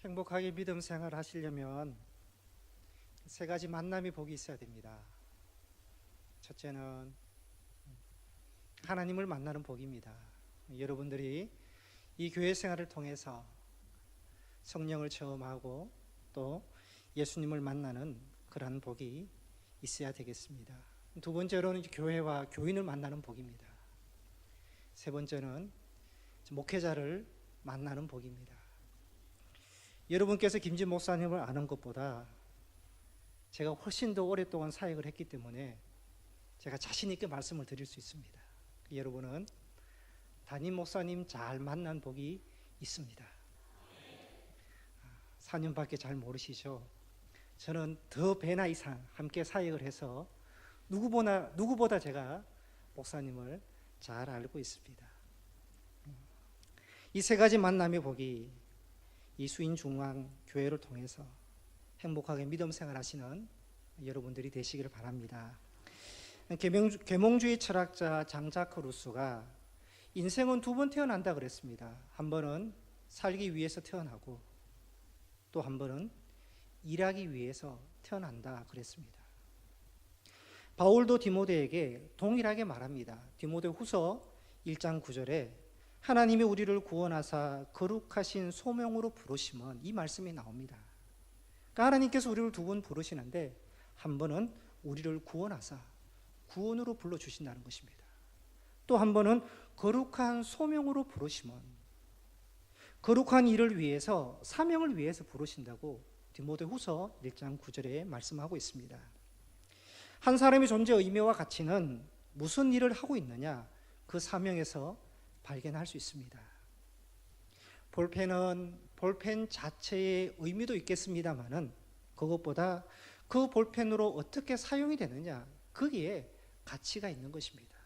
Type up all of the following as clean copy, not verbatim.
행복하게 믿음 생활 하시려면 세 가지 만남의 복이 있어야 됩니다. 첫째는 하나님을 만나는 복입니다. 여러분들이 이 교회 생활을 통해서 성령을 체험하고 또 예수님을 만나는 그러한 복이 있어야 되겠습니다. 두 번째로는 교회와 교인을 만나는 복입니다. 세 번째는 목회자를 만나는 복입니다. 여러분께서 김진 목사님을 아는 것보다 제가 훨씬 더 오랫동안 사역을 했기 때문에 제가 자신 있게 말씀을 드릴 수 있습니다. 여러분은 담임 목사님 잘 만난 복이 있습니다. 4년밖에 잘 모르시죠? 저는 더 배나 이상 함께 사역을 해서 누구보다 제가 목사님을 잘 알고 있습니다. 이 세 가지 만남의 복이 이 수인중앙교회를 통해서 행복하게 믿음 생활하시는 여러분들이 되시기를 바랍니다. 계몽주의 철학자 장자크 루소가 인생은 두 번 태어난다 그랬습니다. 한 번은 살기 위해서 태어나고 또 한 번은 일하기 위해서 태어난다 그랬습니다. 바울도 디모데에게 동일하게 말합니다. 디모데후서 1장 9절에 하나님이 우리를 구원하사 거룩하신 소명으로 부르심은, 이 말씀이 나옵니다. 그러니까 하나님께서 우리를 두 번 부르시는데 한 번은 우리를 구원하사 구원으로 불러주신다는 것입니다. 또 한 번은 거룩한 소명으로 부르심은, 거룩한 일을 위해서, 사명을 위해서 부르신다고 디모데후서 1장 9절에 말씀하고 있습니다. 한 사람의 존재의 의미와 가치는 무슨 일을 하고 있느냐, 그 사명에서 발견할 수 있습니다. 볼펜은 볼펜 자체의 의미도 있겠습니다만은 그것보다 그 볼펜으로 어떻게 사용이 되느냐, 거기에 가치가 있는 것입니다.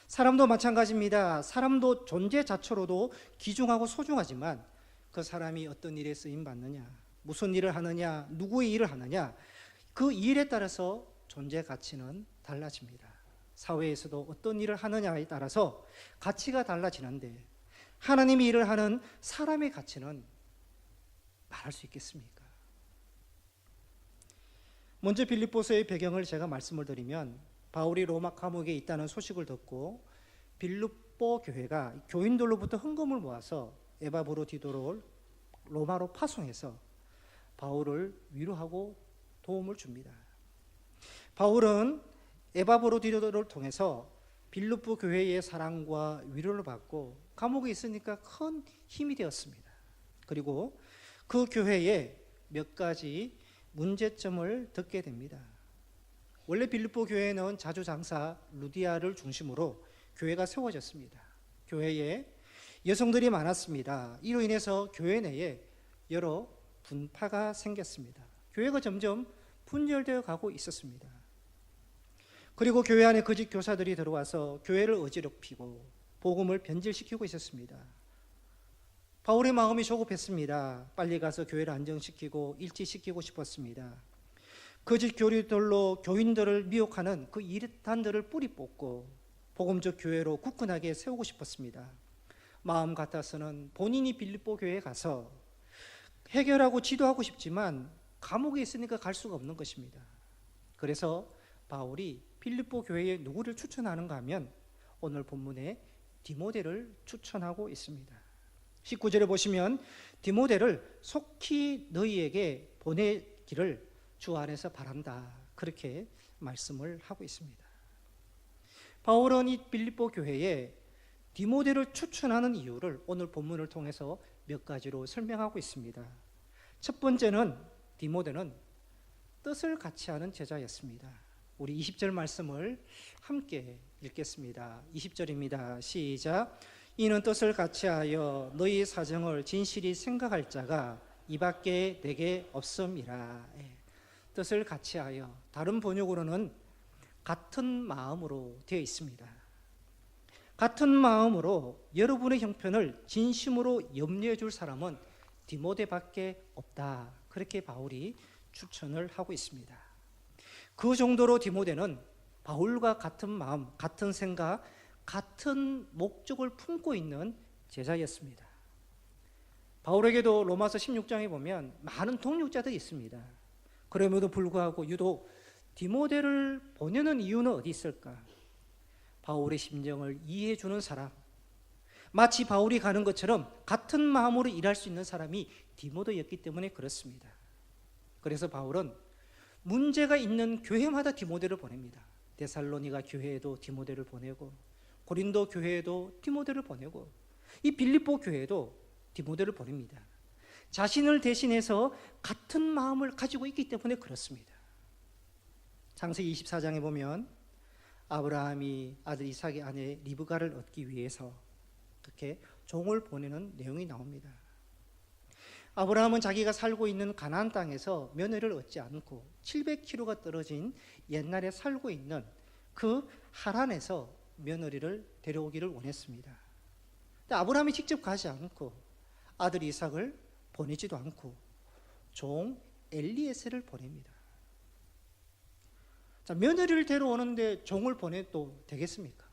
사람도 마찬가지입니다. 사람도 존재 자체로도 귀중하고 소중하지만 그 사람이 어떤 일에 쓰임 받느냐, 무슨 일을 하느냐, 누구의 일을 하느냐, 그 일에 따라서 존재 가치는 달라집니다. 사회에서도 어떤 일을 하느냐에 따라서 가치가 달라지는데 하나님이 일을 하는 사람의 가치는 말할 수 있겠습니까? 먼저 빌립보서의 배경을 제가 말씀을 드리면, 바울이 로마 감옥에 있다는 소식을 듣고 빌립보 교회가 교인들로부터 헌금을 모아서 에바브로디도를 로마로 파송해서 바울을 위로하고 도움을 줍니다. 바울은 에바브로디도를 통해서 빌립보 교회의 사랑과 위로를 받고 감옥에 있으니까 큰 힘이 되었습니다. 그리고 그 교회에 몇 가지 문제점을 듣게 됩니다. 원래 빌립보 교회는 자주장사 루디아를 중심으로 교회가 세워졌습니다. 교회에 여성들이 많았습니다. 이로 인해서 교회 내에 여러 분파가 생겼습니다. 교회가 점점 분열되어 가고 있었습니다. 그리고 교회 안에 거짓 교사들이 들어와서 교회를 어지럽히고 복음을 변질시키고 있었습니다. 바울의 마음이 조급했습니다. 빨리 가서 교회를 안정시키고 일치시키고 싶었습니다. 거짓 교리들로 교인들을 미혹하는 그 이단들을 뿌리 뽑고 복음적 교회로 굳건하게 세우고 싶었습니다. 마음 같아서는 본인이 빌립보 교회에 가서 해결하고 지도하고 싶지만 감옥에 있으니까 갈 수가 없는 것입니다. 그래서 바울이 빌립보 교회에 누구를 추천하는가 하면 오늘 본문에 디모데를 추천하고 있습니다. 19절에 보시면 디모데를 속히 너희에게 보내기를 주 안에서 바란다, 그렇게 말씀을 하고 있습니다. 바울은 이 빌립보 교회에 디모데를 추천하는 이유를 오늘 본문을 통해서 몇 가지로 설명하고 있습니다. 첫 번째는 디모데는 뜻을 같이 하는 제자였습니다. 우리 20절 말씀을 함께 읽겠습니다. 20절입니다. 시작. 이는 뜻을 같이하여 너희 사정을 진실히 생각할 자가 이밖에 내게 없음이라. 뜻을 같이하여, 다른 번역으로는 같은 마음으로 되어 있습니다. 같은 마음으로 여러분의 형편을 진심으로 염려해 줄 사람은 디모데밖에 없다, 그렇게 바울이 추천을 하고 있습니다. 그 정도로 디모데는 바울과 같은 마음, 같은 생각, 같은 목적을 품고 있는 제자였습니다. 바울에게도 로마서 16장에 보면 많은 동력자들이 있습니다. 그럼에도 불구하고 유독 디모데를 보내는 이유는 어디 있을까? 바울의 심정을 이해해 주는 사람, 마치 바울이 가는 것처럼 같은 마음으로 일할 수 있는 사람이 디모데였기 때문에 그렇습니다. 그래서 바울은 문제가 있는 교회마다 디모데를 보냅니다. 데살로니가 교회에도 디모데를 보내고, 고린도 교회에도 디모데를 보내고, 이 빌립보 교회에도 디모데를 보냅니다. 자신을 대신해서 같은 마음을 가지고 있기 때문에 그렇습니다. 창세기 24장에 보면 아브라함이 아들 이삭의 아내 리브가를 얻기 위해서 그렇게 종을 보내는 내용이 나옵니다. 아브라함은 자기가 살고 있는 가나안 땅에서 며느리를 얻지 않고 700km가 떨어진 옛날에 살고 있는 그 하란에서 며느리를 데려오기를 원했습니다. 근데 아브라함이 직접 가지 않고 아들 이삭을 보내지도 않고 종 엘리에셀을 보냅니다. 자, 며느리를 데려오는데 종을 보내도 되겠습니까?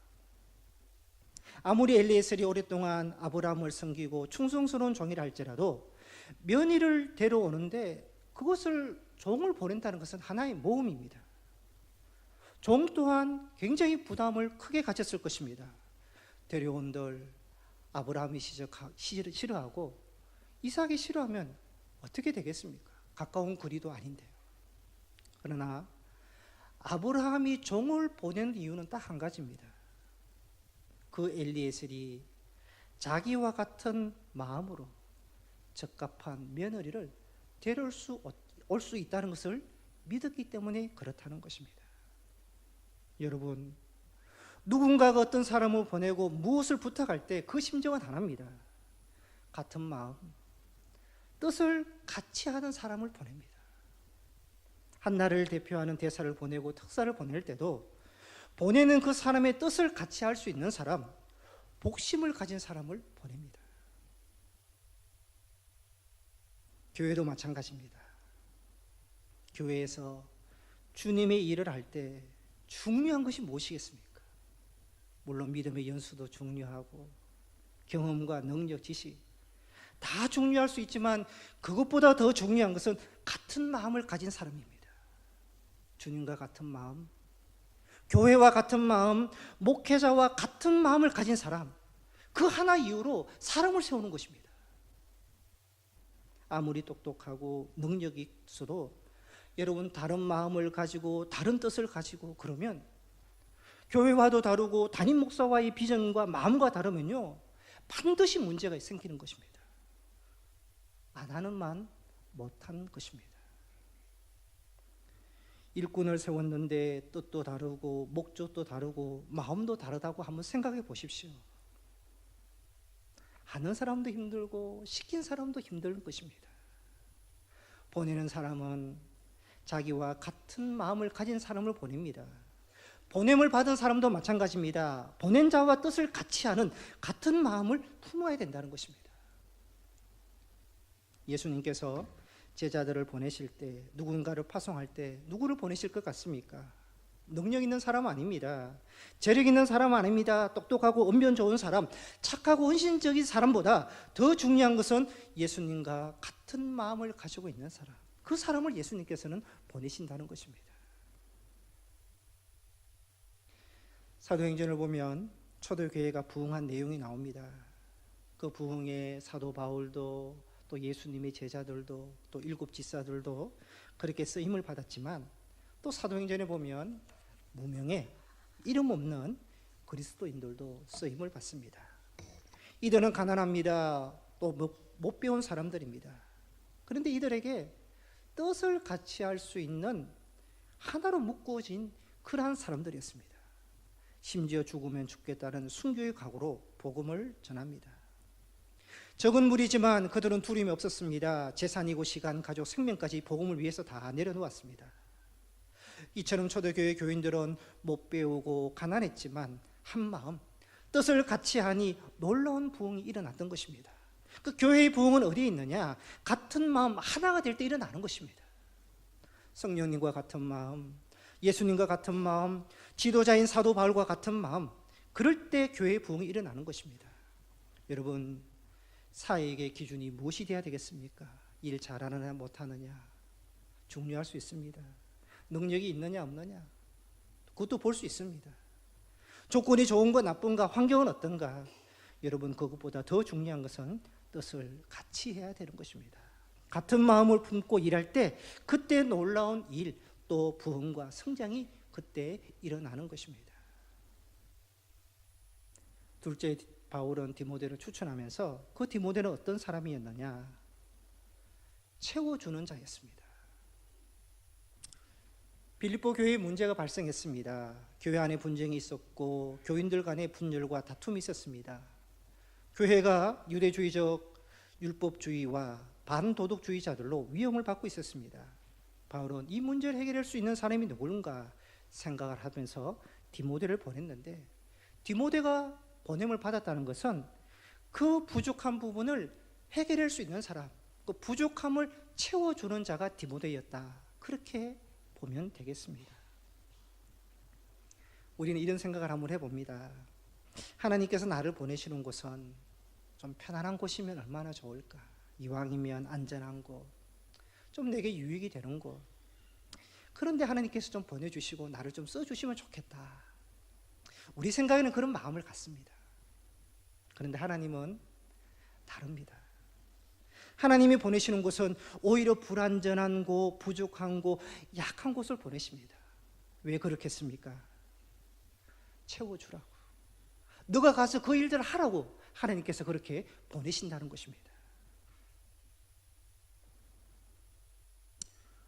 아무리 엘리에셀이 오랫동안 아브라함을 섬기고 충성스러운 종이라 할지라도 며느리를 데려오는데 그것을 종을 보낸다는 것은 하나의 모험입니다. 종 또한 굉장히 부담을 크게 가졌을 것입니다. 데려온들 아브라함이 싫어하고 이삭이 싫어하면 어떻게 되겠습니까? 가까운 거리도 아닌데요. 그러나 아브라함이 종을 보낸 이유는 딱 한 가지입니다. 그 엘리에셀이 자기와 같은 마음으로 적합한 며느리를 데려올 수 있다는 것을 믿었기 때문에 그렇다는 것입니다. 여러분, 누군가가 어떤 사람을 보내고 무엇을 부탁할 때 그 심정은 하나입니다. 같은 마음, 뜻을 같이 하는 사람을 보냅니다. 한 나라를 대표하는 대사를 보내고 특사를 보낼 때도 보내는 그 사람의 뜻을 같이 할 수 있는 사람, 복심을 가진 사람을 보냅니다. 교회도 마찬가지입니다. 교회에서 주님의 일을 할 때 중요한 것이 무엇이겠습니까? 물론 믿음의 연수도 중요하고 경험과 능력, 지식 다 중요할 수 있지만 그것보다 더 중요한 것은 같은 마음을 가진 사람입니다. 주님과 같은 마음, 교회와 같은 마음, 목회자와 같은 마음을 가진 사람, 그 하나 이유로 사람을 세우는 것입니다. 아무리 똑똑하고 능력이 있어도 여러분 다른 마음을 가지고 다른 뜻을 가지고 그러면 교회와도 다르고 담임 목사와의 비전과 마음과 다르면요 반드시 문제가 생기는 것입니다. 안 하는 만 못한 것입니다. 일꾼을 세웠는데 뜻도 다르고 목적도 다르고 마음도 다르다고 한번 생각해 보십시오. 하는 사람도 힘들고 시킨 사람도 힘든 것입니다. 보내는 사람은 자기와 같은 마음을 가진 사람을 보냅니다. 보냄을 받은 사람도 마찬가지입니다. 보낸 자와 뜻을 같이 하는 같은 마음을 품어야 된다는 것입니다. 예수님께서 제자들을 보내실 때, 누군가를 파송할 때 누구를 보내실 것 같습니까? 능력 있는 사람 아닙니다. 재력 있는 사람 아닙니다. 똑똑하고 언변 좋은 사람, 착하고 헌신적인 사람보다 더 중요한 것은 예수님과 같은 마음을 가지고 있는 사람, 그 사람을 예수님께서는 보내신다는 것입니다. 사도행전을 보면 초대교회가 부흥한 내용이 나옵니다. 그 부흥에 사도 바울도 또 예수님의 제자들도 또 일곱 지사들도 그렇게 쓰임을 받았지만 또 사도행전에 보면 무명의 이름 없는 그리스도인들도 쓰임을 받습니다. 이들은 가난합니다. 또 못 배운 사람들입니다. 그런데 이들에게 뜻을 같이 할 수 있는 하나로 묶어진 그러한 사람들이었습니다. 심지어 죽으면 죽겠다는 순교의 각오로 복음을 전합니다. 적은 무리지만 그들은 두려움이 없었습니다. 재산이고 시간, 가족, 생명까지 복음을 위해서 다 내려놓았습니다. 이처럼 초대교회 교인들은 못 배우고 가난했지만 한마음 뜻을 같이 하니 놀라운 부흥이 일어났던 것입니다. 그 교회의 부흥은 어디에 있느냐? 같은 마음 하나가 될 때 일어나는 것입니다. 성령님과 같은 마음, 예수님과 같은 마음, 지도자인 사도 바울과 같은 마음, 그럴 때 교회의 부흥이 일어나는 것입니다. 여러분, 사회의 기준이 무엇이 돼야 되겠습니까? 일 잘하느냐 못하느냐 중요할 수 있습니다. 능력이 있느냐 없느냐 그것도 볼 수 있습니다. 조건이 좋은가 나쁜가 환경은 어떤가, 여러분 그것보다 더 중요한 것은 뜻을 같이 해야 되는 것입니다. 같은 마음을 품고 일할 때 그때 놀라운 일 또 부흥과 성장이 그때 일어나는 것입니다. 둘째, 바울은 디모데를 추천하면서 그 디모데는 어떤 사람이었느냐? 채워주는 자였습니다. 빌립보 교회에 문제가 발생했습니다. 교회 안에 분쟁이 있었고 교인들 간의 분열과 다툼이 있었습니다. 교회가 유대주의적 율법주의와 반도덕주의자들로 위험을 받고 있었습니다. 바울은 이 문제를 해결할 수 있는 사람이 누군가 생각을 하면서 디모데를 보냈는데, 디모데가 보냄을 받았다는 것은 그 부족한 부분을 해결할 수 있는 사람, 그 부족함을 채워주는 자가 디모데였다, 그렇게 보면 되겠습니다. 우리는 이런 생각을 한번 해봅니다. 하나님께서 나를 보내시는 곳은 좀 편안한 곳이면 얼마나 좋을까? 이왕이면 안전한 곳, 좀 내게 유익이 되는 곳. 그런데 하나님께서 좀 보내주시고 나를 좀 써주시면 좋겠다. 우리 생각에는 그런 마음을 갖습니다. 그런데 하나님은 다릅니다. 하나님이 보내시는 곳은 오히려 불안전한 곳, 부족한 곳, 약한 곳을 보내십니다. 왜 그렇겠습니까? 채워주라고, 너가 가서 그 일들을 하라고 하나님께서 그렇게 보내신다는 것입니다.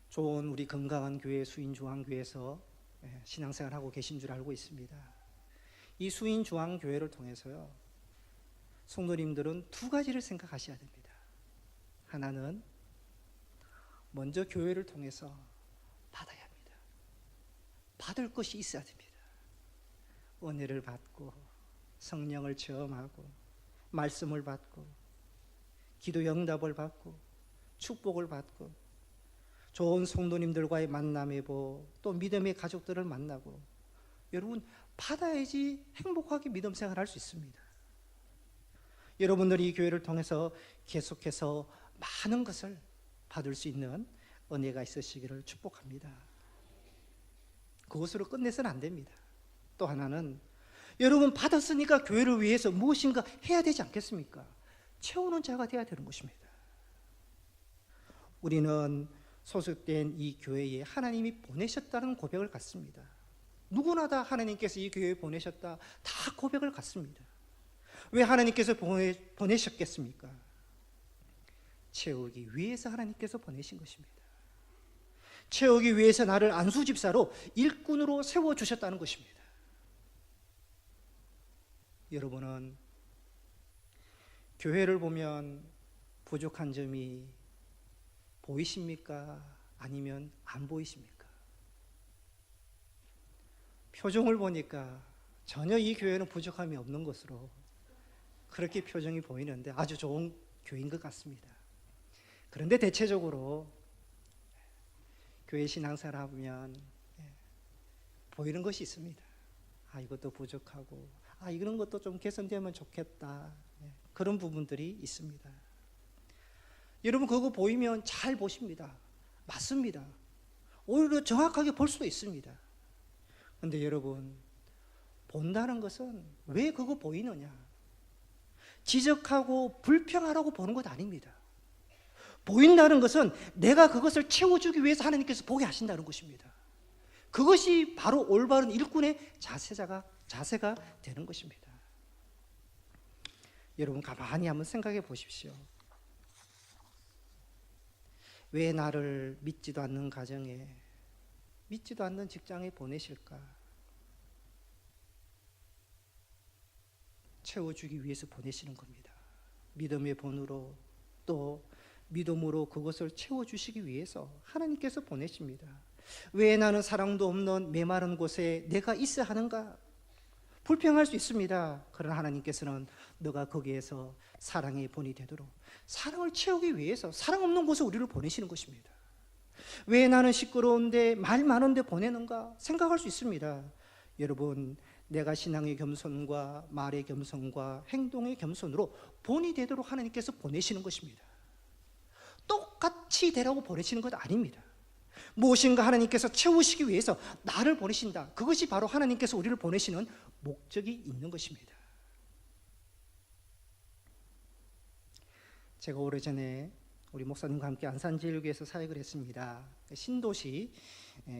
좋은 우리 건강한 교회 수인중앙교회에서 신앙생활하고 계신 줄 알고 있습니다. 이 수인중앙교회를 통해서요, 성도님들은 두 가지를 생각하셔야 됩니다. 하나는 먼저 교회를 통해서 받아야 합니다. 받을 것이 있어야 됩니다. 은혜를 받고 성령을 체험하고 말씀을 받고 기도 응답을 받고 축복을 받고 좋은 성도님들과의 만남의 복, 또 믿음의 가족들을 만나고, 여러분 받아야지 행복하게 믿음 생활할 수 있습니다. 여러분들이 이 교회를 통해서 계속해서 많은 것을 받을 수 있는 은혜가 있으시기를 축복합니다. 그것으로 끝내서는 안 됩니다. 또 하나는 여러분 받았으니까 교회를 위해서 무엇인가 해야 되지 않겠습니까? 채우는 자가 되어야 되는 것입니다. 우리는 소속된 이 교회에 하나님이 보내셨다는 고백을 갖습니다. 누구나 다 하나님께서 이 교회에 보내셨다, 다 고백을 갖습니다. 왜 하나님께서 보내셨겠습니까? 채우기 위해서 하나님께서 보내신 것입니다. 채우기 위해서 나를 안수집사로 일꾼으로 세워주셨다는 것입니다. 여러분은 교회를 보면 부족한 점이 보이십니까? 아니면 안 보이십니까? 표정을 보니까 전혀 이 교회는 부족함이 없는 것으로 그렇게 표정이 보이는데 아주 좋은 교회인 것 같습니다. 그런데 대체적으로 교회 신앙생활 하면 보이는 것이 있습니다. 아, 이것도 부족하고, 아, 이런 것도 좀 개선되면 좋겠다, 그런 부분들이 있습니다. 여러분 그거 보이면 잘 보십니다. 맞습니다. 오히려 정확하게 볼 수도 있습니다. 그런데 여러분, 본다는 것은 왜 그거 보이느냐? 지적하고 불평하라고 보는 것 아닙니다. 보인다는 것은 내가 그것을 채워주기 위해서 하나님께서 보게 하신다는 것입니다. 그것이 바로 올바른 일꾼의 자세가 되는 것입니다. 여러분 가만히 한번 생각해 보십시오. 왜 나를 믿지도 않는 가정에, 믿지도 않는 직장에 보내실까? 채워주기 위해서 보내시는 겁니다. 믿음의 본으로, 또 믿음으로 그것을 채워주시기 위해서 하나님께서 보내십니다. 왜 나는 사랑도 없는 메마른 곳에 내가 있어야 하는가? 불평할 수 있습니다. 그러나 하나님께서는 너가 거기에서 사랑의 본이 되도록 사랑을 채우기 위해서 사랑 없는 곳에 우리를 보내시는 것입니다. 왜 나는 시끄러운데 말 많은데 보내는가 생각할 수 있습니다. 여러분, 내가 신앙의 겸손과 말의 겸손과 행동의 겸손으로 본이 되도록 하나님께서 보내시는 것입니다. 똑같이 되라고 보내시는 것 아닙니다. 무엇인가 하나님께서 채우시기 위해서 나를 보내신다. 그것이 바로 하나님께서 우리를 보내시는 목적이 있는 것입니다. 제가 오래전에 우리 목사님과 함께 안산제일교회에서 사역을 했습니다. 신도시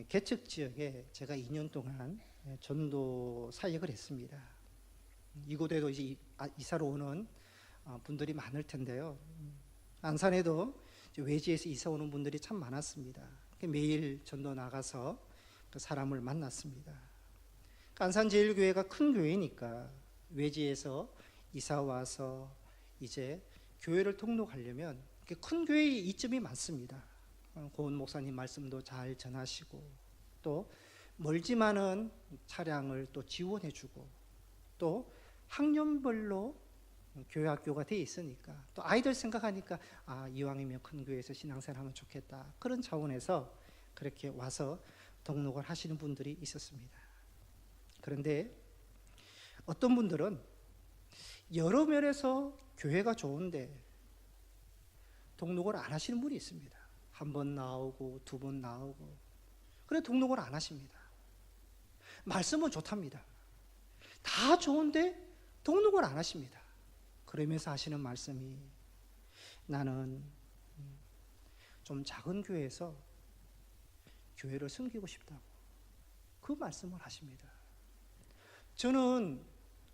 개척 지역에 제가 2년 동안 전도 사역을 했습니다. 이곳에도 이제 이사로 오는 분들이 많을 텐데요. 안산에도 외지에서 이사 오는 분들이 참 많았습니다. 매일 전도 나가서 그 사람을 만났습니다. 안산제일교회가 큰 교회니까 외지에서 이사 와서 이제 교회를 등록하려면 큰 교회의 이점이 많습니다. 고은 목사님 말씀도 잘 전하시고, 또 멀지만은 차량을 또 지원해주고, 또 학년별로 교회 학교가 돼 있으니까, 또 아이들 생각하니까 이왕이면 큰 교회에서 신앙생활 하면 좋겠다, 그런 차원에서 그렇게 와서 등록을 하시는 분들이 있었습니다. 그런데 어떤 분들은 여러 면에서 교회가 좋은데 등록을 안 하시는 분이 있습니다. 한 번 나오고 두 번 나오고, 그래 등록을 안 하십니다. 말씀은 좋답니다. 다 좋은데 등록을 안 하십니다. 그러면서 하시는 말씀이, 나는 좀 작은 교회에서 교회를 섬기고 싶다고, 그 말씀을 하십니다. 저는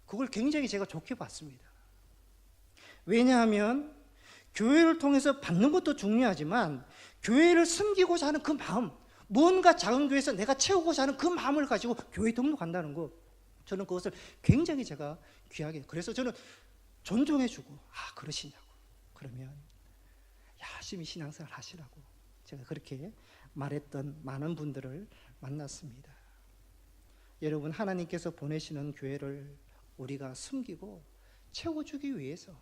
그걸 굉장히 제가 좋게 봤습니다. 왜냐하면 교회를 통해서 받는 것도 중요하지만 교회를 섬기고자 하는 그 마음, 뭔가 작은 교회에서 내가 채우고자 하는 그 마음을 가지고 교회에 등록한다는 것, 저는 그것을 굉장히 제가 귀하게, 그래서 저는 존중해주고, 그러시냐고, 그러면 열심히 신앙생활 하시라고 제가 그렇게 말했던 많은 분들을 만났습니다. 여러분, 하나님께서 보내시는 교회를 우리가 섬기고 채워주기 위해서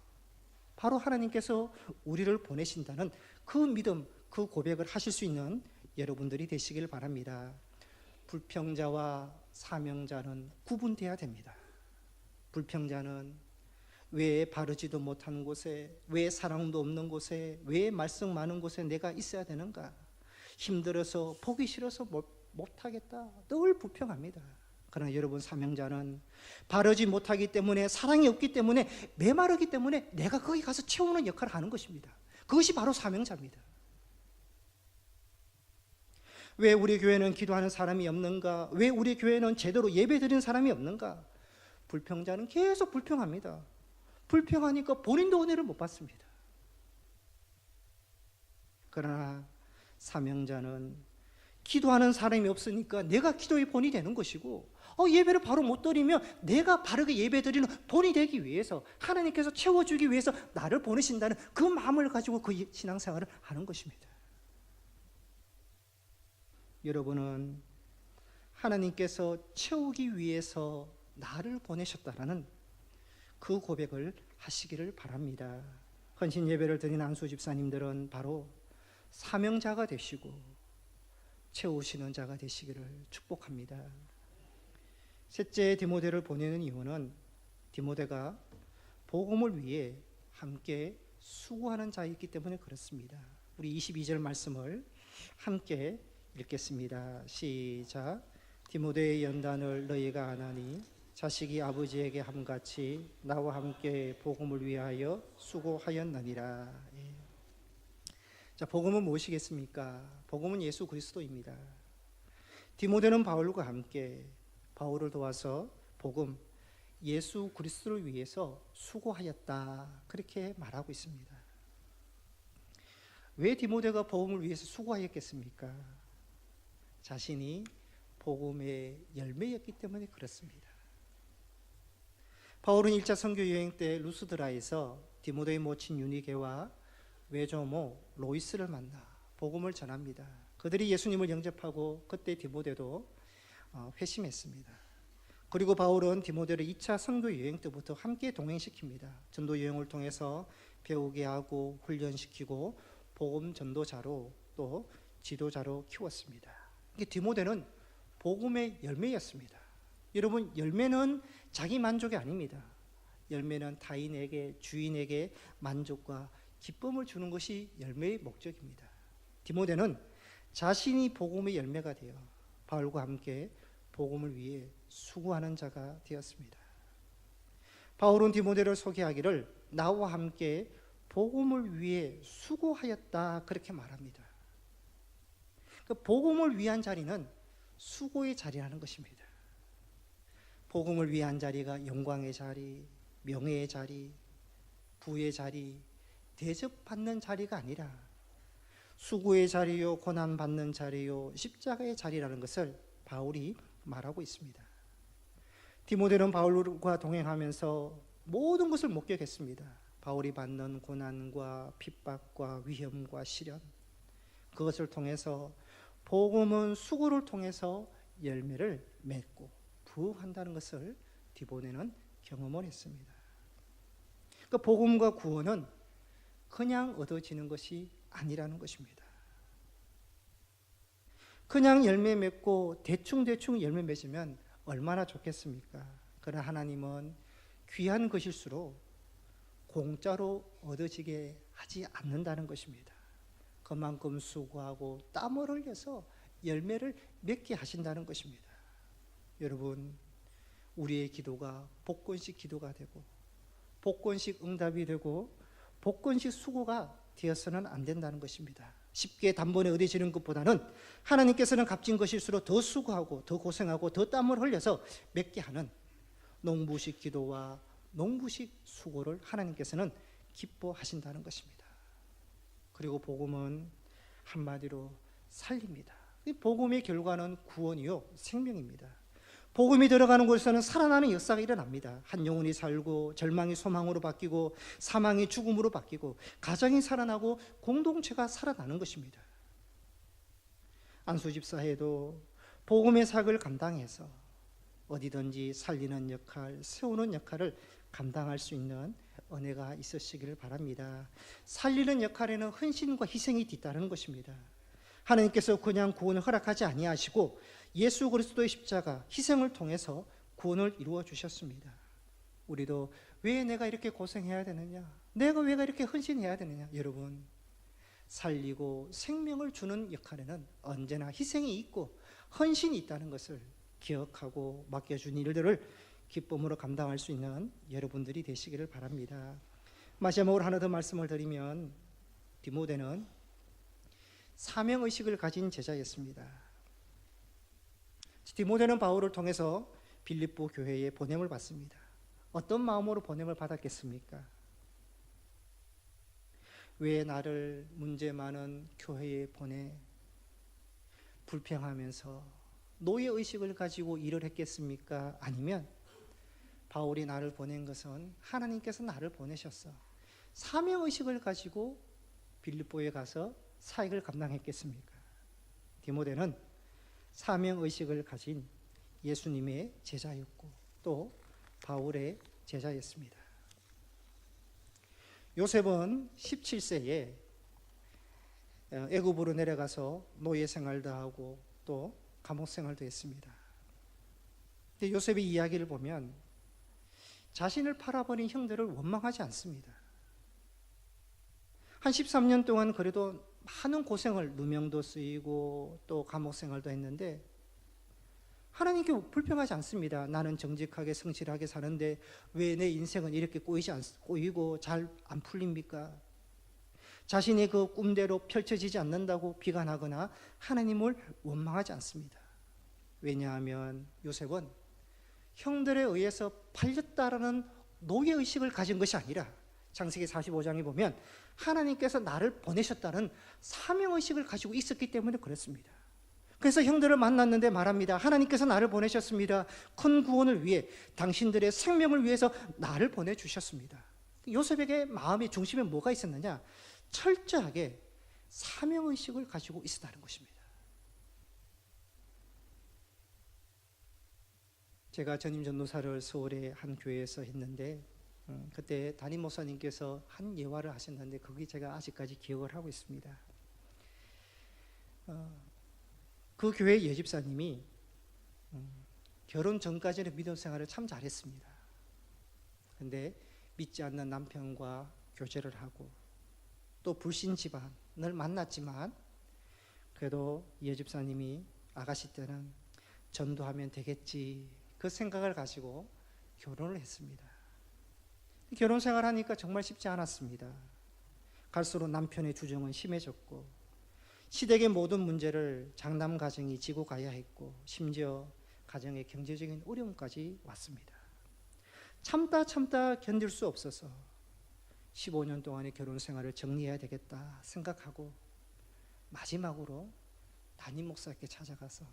바로 하나님께서 우리를 보내신다는 그 믿음, 그 고백을 하실 수 있는 여러분들이 되시길 바랍니다. 불평자와 사명자는 구분돼야 됩니다. 불평자는 왜 바르지도 못한 곳에, 왜 사랑도 없는 곳에, 왜 말썽 많은 곳에 내가 있어야 되는가, 힘들어서 보기 싫어서 못하겠다, 늘 불평합니다. 그러나 여러분, 사명자는 바르지 못하기 때문에, 사랑이 없기 때문에, 메마르기 때문에 내가 거기 가서 채우는 역할을 하는 것입니다. 그것이 바로 사명자입니다. 왜 우리 교회는 기도하는 사람이 없는가? 왜 우리 교회는 제대로 예배드리는 사람이 없는가? 불평자는 계속 불평합니다. 불평하니까 본인도 은혜를 못 받습니다. 그러나 사명자는 기도하는 사람이 없으니까 내가 기도의 본이 되는 것이고, 예배를 바로 못 드리면 내가 바르게 예배 드리는 본이 되기 위해서, 하나님께서 채워주기 위해서 나를 보내신다는 그 마음을 가지고 그 신앙생활을 하는 것입니다. 여러분은 하나님께서 채우기 위해서 나를 보내셨다라는 그 고백을 하시기를 바랍니다. 헌신 예배를 드린 안수 집사님들은 바로 사명자가 되시고 채우시는 자가 되시기를 축복합니다. 셋째 디모데를 보내는 이유는 디모데가 복음을 위해 함께 수고하는 자이기 때문에 그렇습니다. 우리 22절 말씀을 함께 읽겠습니다. 시작. 디모데의 연단을 너희가 아나니 자식이 아버지에게 함같이 나와 함께 복음을 위하여 수고하였느니라. 자, 복음은 무엇이겠습니까? 복음은 예수 그리스도입니다. 디모데는 바울과 함께 바울을 도와서 복음, 예수 그리스도를 위해서 수고하였다, 그렇게 말하고 있습니다. 왜 디모데가 복음을 위해서 수고하였겠습니까? 자신이 복음의 열매였기 때문에 그렇습니다. 바울은 1차 선교 여행 때 루스드라에서 디모데의 모친 유니게와 외조모 로이스를 만나 복음을 전합니다. 그들이 예수님을 영접하고 그때 디모데도 회심했습니다. 그리고 바울은 디모데를 2차 선교 여행 때부터 함께 동행시킵니다. 전도 여행을 통해서 배우게 하고 훈련시키고 복음 전도자로 또 지도자로 키웠습니다. 디모데는 복음의 열매였습니다. 여러분, 열매는 자기 만족이 아닙니다. 열매는 타인에게, 주인에게 만족과 기쁨을 주는 것이 열매의 목적입니다. 디모데는 자신이 복음의 열매가 되어 바울과 함께 복음을 위해 수고하는 자가 되었습니다. 바울은 디모데를 소개하기를 나와 함께 복음을 위해 수고하였다 그렇게 말합니다. 그 복음을 위한 자리는 수고의 자리라는 것입니다. 복음을 위한 자리가 영광의 자리, 명예의 자리, 부의 자리, 대접받는 자리가 아니라 수고의 자리요, 고난받는 자리요, 십자가의 자리라는 것을 바울이 말하고 있습니다. 디모데는 바울과 동행하면서 모든 것을 목격했습니다. 바울이 받는 고난과 핍박과 위험과 시련, 그것을 통해서 복음은 수고를 통해서 열매를 맺고 부흥한다는 것을 디모데는 경험을 했습니다. 그 복음과 구원은 그냥 얻어지는 것이 아니라는 것입니다. 그냥 열매 맺고 대충 열매 맺으면 얼마나 좋겠습니까? 그러나 하나님은 귀한 것일수록 공짜로 얻어지게 하지 않는다는 것입니다. 그만큼 수고하고 땀을 흘려서 열매를 맺게 하신다는 것입니다. 여러분, 우리의 기도가 복권식 기도가 되고 복권식 응답이 되고 복권식 수고가 되어서는 안 된다는 것입니다. 쉽게 단번에 얻어지는 것보다는 하나님께서는 값진 것일수록 더 수고하고 더 고생하고 더 땀을 흘려서 맺게 하는 농부식 기도와 농부식 수고를 하나님께서는 기뻐하신다는 것입니다. 그리고 복음은 한마디로 살립니다. 이 복음의 결과는 구원이요, 생명입니다. 복음이 들어가는 곳에서는 살아나는 역사가 일어납니다. 한 영혼이 살고 절망이 소망으로 바뀌고 사망이 죽음으로 바뀌고 가정이 살아나고 공동체가 살아나는 것입니다. 안수 집사회도 복음의 사역을 감당해서 어디든지 살리는 역할, 세우는 역할을 감당할 수 있는 은혜가 있으시기를 바랍니다. 살리는 역할에는 헌신과 희생이 뒤따르는 것입니다. 하나님께서 그냥 구원을 허락하지 아니하시고 예수 그리스도의 십자가 희생을 통해서 구원을 이루어 주셨습니다. 우리도 왜 내가 이렇게 고생해야 되느냐? 내가 왜 이렇게 헌신해야 되느냐? 여러분, 살리고 생명을 주는 역할에는 언제나 희생이 있고 헌신이 있다는 것을 기억하고 맡겨준 일들을 기쁨으로 감당할 수 있는 여러분들이 되시기를 바랍니다. 마지막으로 하나 더 말씀을 드리면 디모데는 사명의식을 가진 제자였습니다. 디모데는 바울을 통해서 빌립보 교회에 보냄을 받습니다. 어떤 마음으로 보냄을 받았겠습니까? 왜 나를 문제 많은 교회에 보내? 불평하면서 노예의식을 가지고 일을 했겠습니까? 아니면 바울이 나를 보낸 것은 하나님께서 나를 보내셨어. 사명의식을 가지고 빌립보에 가서 사역을 감당했겠습니까? 디모데는 사명의식을 가진 예수님의 제자였고 또 바울의 제자였습니다. 요셉은 17세에 애굽으로 내려가서 노예 생활도 하고 또 감옥 생활도 했습니다. 근데 요셉의 이야기를 보면 자신을 팔아버린 형들을 원망하지 않습니다. 한 13년 동안 그래도 많은 고생을, 누명도 쓰이고 또 감옥 생활도 했는데 하나님께 불평하지 않습니다. 나는 정직하게 성실하게 사는데 왜 내 인생은 이렇게 꼬이고 잘 안 풀립니까? 자신의 그 꿈대로 펼쳐지지 않는다고 비관하거나 하나님을 원망하지 않습니다. 왜냐하면 요셉은 형들에 의해서 팔렸다라는 노예의식을 가진 것이 아니라 창세기 45장에 보면 하나님께서 나를 보내셨다는 사명의식을 가지고 있었기 때문에 그렇습니다. 그래서 형들을 만났는데 말합니다. 하나님께서 나를 보내셨습니다. 큰 구원을 위해, 당신들의 생명을 위해서 나를 보내주셨습니다. 요셉에게 마음의 중심에 뭐가 있었느냐? 철저하게 사명의식을 가지고 있었다는 것입니다. 제가 전임 전도사를 서울의 한 교회에서 했는데 그때 담임 목사님께서 한 예화를 하셨는데 그게 제가 아직까지 기억을 하고 있습니다. 그 교회 예집사님이 결혼 전까지는 믿음 생활을 참 잘했습니다. 근데 믿지 않는 남편과 교제를 하고 또 불신 집안을 만났지만 그래도 이 집사님이 아가씨 때는 전도하면 되겠지 그 생각을 가지고 결혼을 했습니다. 결혼 생활하니까 정말 쉽지 않았습니다. 갈수록 남편의 주정은 심해졌고 시댁의 모든 문제를 장남 가정이 지고 가야 했고 심지어 가정의 경제적인 어려움까지 왔습니다. 참다 견딜 수 없어서 15년 동안의 결혼 생활을 정리해야 되겠다 생각하고 마지막으로 담임 목사께 찾아가서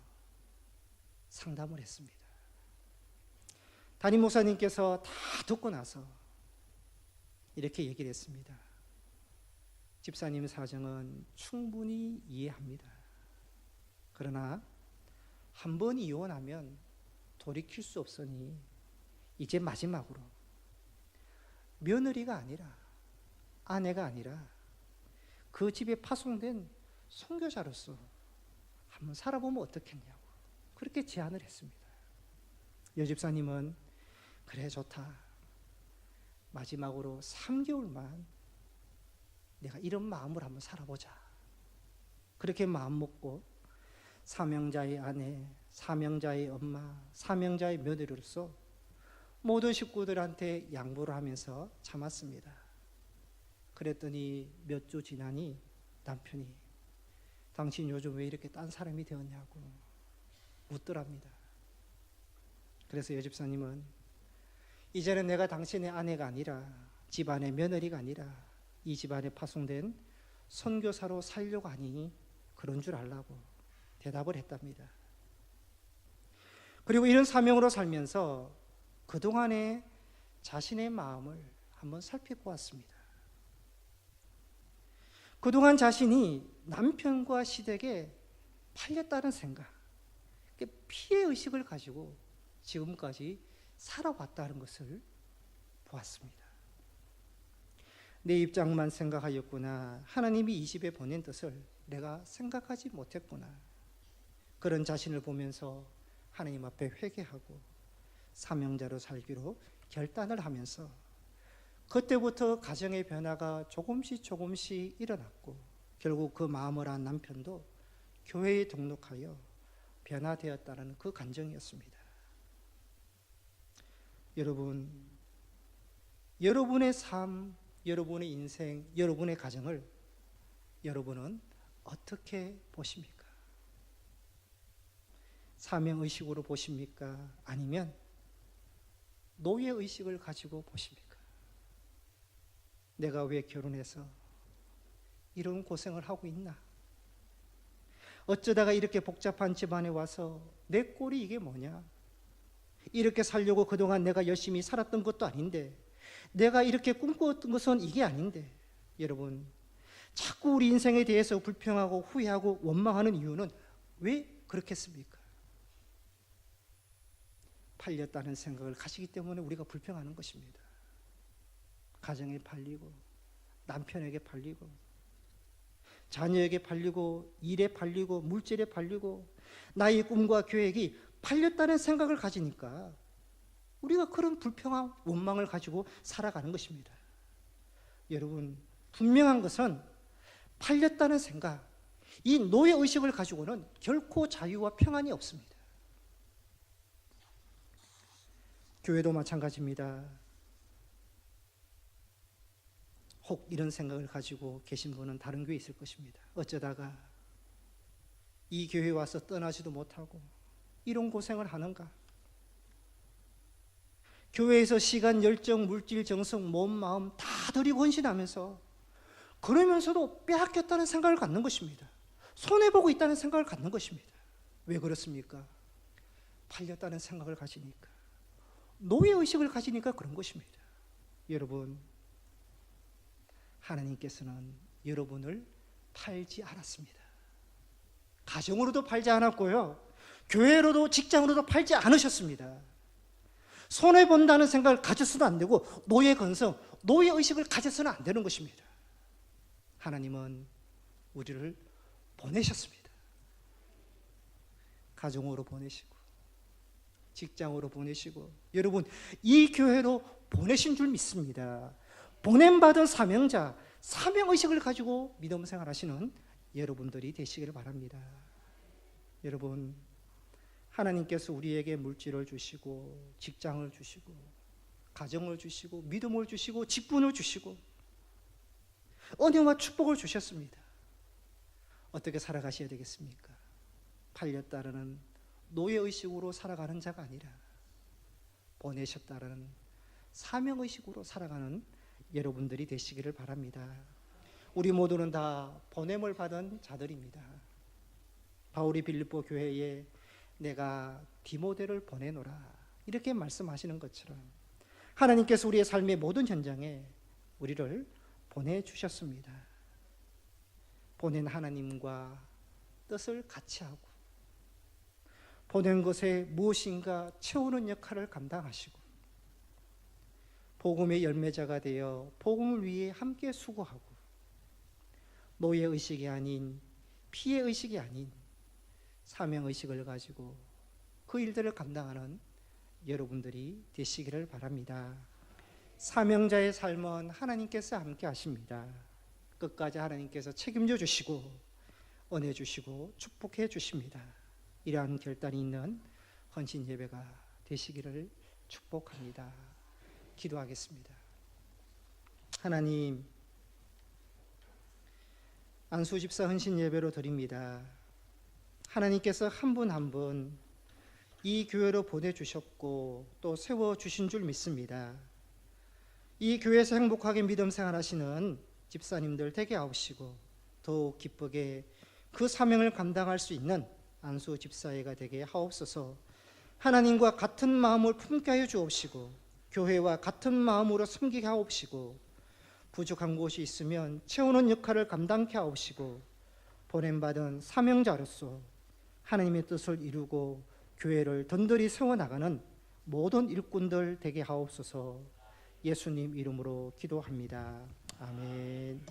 상담을 했습니다. 담임 목사님께서 다 듣고 나서 이렇게 얘기를 했습니다. 집사님 사정은 충분히 이해합니다. 그러나 한 번 이혼하면 돌이킬 수 없으니 이제 마지막으로 며느리가 아니라 아내가 아니라 그 집에 파송된 선교사로서 한번 살아보면 어떻겠냐고 그렇게 제안을 했습니다. 여집사님은 그래 좋다. 마지막으로 3개월만 내가 이런 마음으로 한번 살아보자. 그렇게 마음 먹고 사명자의 아내, 사명자의 엄마, 사명자의 며느리로서 모든 식구들한테 양보를 하면서 참았습니다. 그랬더니 몇 주 지나니 남편이 당신 요즘 왜 이렇게 딴 사람이 되었냐고 묻더랍니다. 그래서 여집사님은 이제는 내가 당신의 아내가 아니라 집안의 며느리가 아니라 이 집안에 파송된 선교사로 살려고 하니 그런 줄 알라고 대답을 했답니다. 그리고 이런 사명으로 살면서 그동안의 자신의 마음을 한번 살펴보았습니다. 그동안 자신이 남편과 시댁에 팔렸다는 생각, 피해의식을 가지고 지금까지 살아왔다는 것을 보았습니다. 내 입장만 생각하였구나. 하나님이 이 집에 보낸 뜻을 내가 생각하지 못했구나. 그런 자신을 보면서 하나님 앞에 회개하고 사명자로 살기로 결단을 하면서 그때부터 가정의 변화가 조금씩 일어났고 결국 그 마음을 한 남편도 교회에 등록하여 변화되었다는 그 간증이었습니다. 여러분, 여러분의 삶, 여러분의 인생, 여러분의 가정을 여러분은 어떻게 보십니까? 사명의식으로 보십니까? 아니면 노예의식을 가지고 보십니까? 내가 왜 결혼해서 이런 고생을 하고 있나? 어쩌다가 이렇게 복잡한 집안에 와서 내 꼴이 이게 뭐냐? 이렇게 살려고 그동안 내가 열심히 살았던 것도 아닌데 내가 이렇게 꿈꾸었던 것은 이게 아닌데 여러분 자꾸 우리 인생에 대해서 불평하고 후회하고 원망하는 이유는 왜 그렇겠습니까? 팔렸다는 생각을 가지기 때문에 우리가 불평하는 것입니다. 가정에 팔리고 남편에게 팔리고 자녀에게 팔리고 일에 팔리고 물질에 팔리고 나의 꿈과 계획이 팔렸다는 생각을 가지니까 우리가 그런 불평한 원망을 가지고 살아가는 것입니다. 여러분 분명한 것은 팔렸다는 생각, 이 노예의식을 가지고는 결코 자유와 평안이 없습니다. 교회도 마찬가지입니다. 혹 이런 생각을 가지고 계신 분은 다른 교회에 있을 것입니다. 어쩌다가 이 교회에 와서 떠나지도 못하고 이런 고생을 하는가? 교회에서 시간, 열정, 물질, 정성, 몸, 마음 다 드리고 헌신하면서 그러면서도 빼앗겼다는 생각을 갖는 것입니다. 손해보고 있다는 생각을 갖는 것입니다. 왜 그렇습니까? 팔렸다는 생각을 가지니까, 노예의식을 가지니까 그런 것입니다. 여러분, 하나님께서는 여러분을 팔지 않았습니다. 가정으로도 팔지 않았고요, 교회로도 직장으로도 팔지 않으셨습니다. 손해본다는 생각을 가져서는 안 되고 노예 근성, 노예의식을 가져서는 안 되는 것입니다. 하나님은 우리를 보내셨습니다. 가정으로 보내시고 직장으로 보내시고 여러분 이 교회로 보내신 줄 믿습니다. 보냄받은 사명자, 사명의식을 가지고 믿음 생활하시는 여러분들이 되시기를 바랍니다. 여러분, 하나님께서 우리에게 물질을 주시고 직장을 주시고 가정을 주시고 믿음을 주시고 직분을 주시고 은혜와 축복을 주셨습니다. 어떻게 살아가셔야 되겠습니까? 팔렸다라는 노예의식으로 살아가는 자가 아니라 보내셨다라는 사명의식으로 살아가는 여러분들이 되시기를 바랍니다. 우리 모두는 다 보냄을 받은 자들입니다. 바울이 빌립보 교회에 내가 디모데를 보내노라 이렇게 말씀하시는 것처럼 하나님께서 우리의 삶의 모든 현장에 우리를 보내주셨습니다. 보낸 하나님과 뜻을 같이 하고 보낸 것에 무엇인가 채우는 역할을 감당하시고 복음의 열매자가 되어 복음을 위해 함께 수고하고 노예의식이 아닌 피해의식이 아닌 사명의식을 가지고 그 일들을 감당하는 여러분들이 되시기를 바랍니다. 사명자의 삶은 하나님께서 함께 하십니다. 끝까지 하나님께서 책임져 주시고 은혜 주시고 축복해 주십니다. 이러한 결단이 있는 헌신 예배가 되시기를 축복합니다. 기도하겠습니다. 하나님, 안수집사 헌신 예배로 드립니다. 하나님께서 한 분 한 분 이 교회로 보내주셨고 또 세워주신 줄 믿습니다. 이 교회에서 행복하게 믿음 생활하시는 집사님들 되게 하옵시고 더욱 기쁘게 그 사명을 감당할 수 있는 안수 집사회가 되게 하옵소서. 하나님과 같은 마음을 품게 하여 주옵시고 교회와 같은 마음으로 섬기게 하옵시고 부족한 곳이 있으면 채우는 역할을 감당케 하옵시고 보냄받은 사명자로서 하나님의 뜻을 이루고 교회를 든든히 세워나가는 모든 일꾼들 되게 하옵소서. 예수님 이름으로 기도합니다. 아멘.